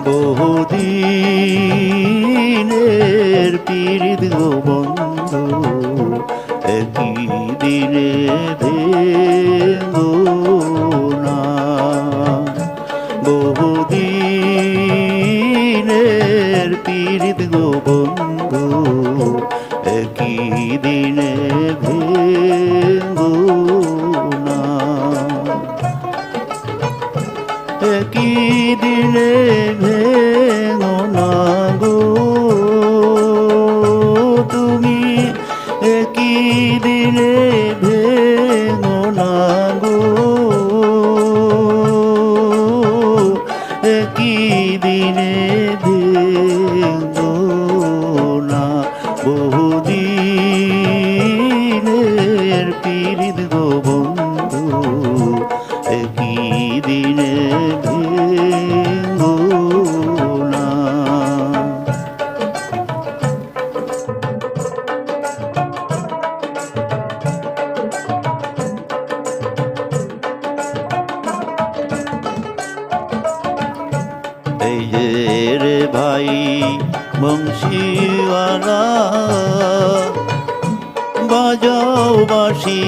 বহুদিনের পীড়িত গো বন্ধু একই দিনে ভেঙো না। বহুদিনের পীড়িত গো বন্ধু একই দিনে ভেঙো না। একই দিনে ভেঙো না গো তুমি, একই দিনে ভেঙো না গো, একই দিনে ভেঙো না। বহুদিনের পীড়িত গো বন্ধু একই দিনে ভেঙো না। এই যে রে ভাই বংশীওয়ালা, বাজাও বাঁশি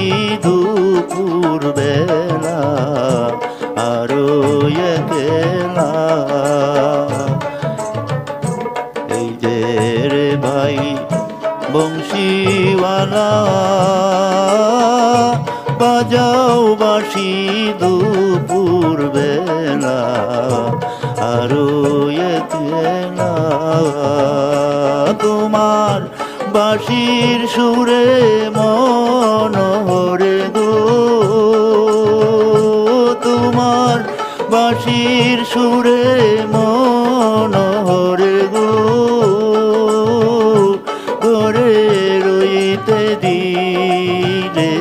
দুপুর বেলা আরো একলা। এই যে রে ভাই বংশীওয়ালা, বাজাও বাঁশি দুপুর বেলা আরো একলা। তোমার বাঁশির সুরে মনোহরে গো, তোমার বাঁশির সুরে মনোহরে গো, করে রইতে দিলে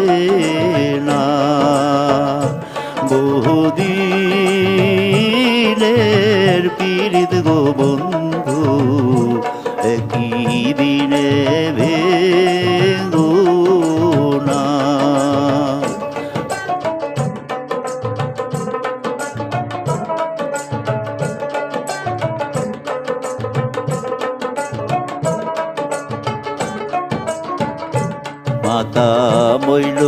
না। বহুদিনের পীড়িত গো বন্ধু একই দিনে ভেঙো না। মাতা মইল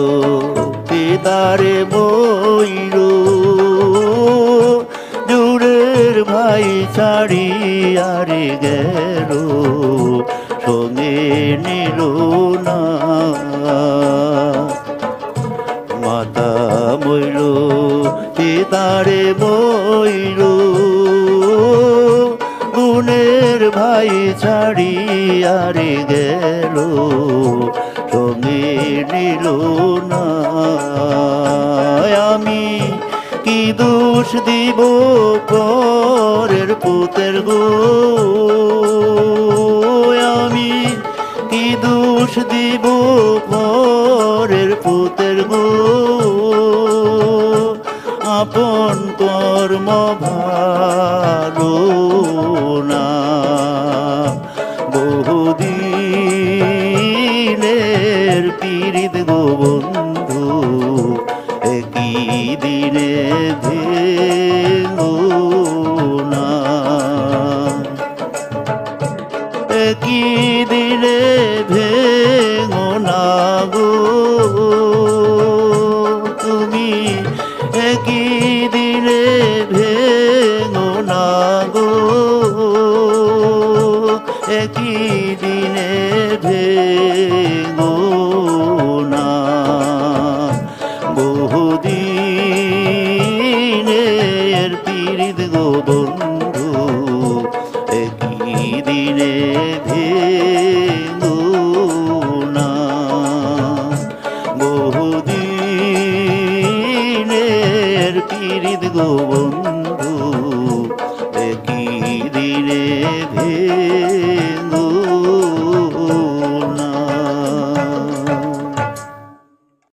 পিতারে মইল, দূরের ভাই ছাড়িয়ারে গেল সঙ্গে নিল না। মাতা মইল পিতারে মইল, গুণের ভাই ছাড়িয়ারে গেল সঙ্গে নিল না। আমি কি দোষ দিব পরের পুতের গো, আমি কি দোষ দিব পরের পুতের গো, আপন কর্ম ভালো না। বহুদিনের পীড়িত গো বন্ধু একই দিনে ভেঙো না। একই দিনে ভেঙো না গো তুমি, একই দিনে ভেঙো না গো, একই দিনে ভেঙো না। বহুদিনের পীড়িত গো বন্ধু একই দিনে ভেঙো না। বহুদিনের পীড়িত গো বন্ধু একই দিনে ভেঙো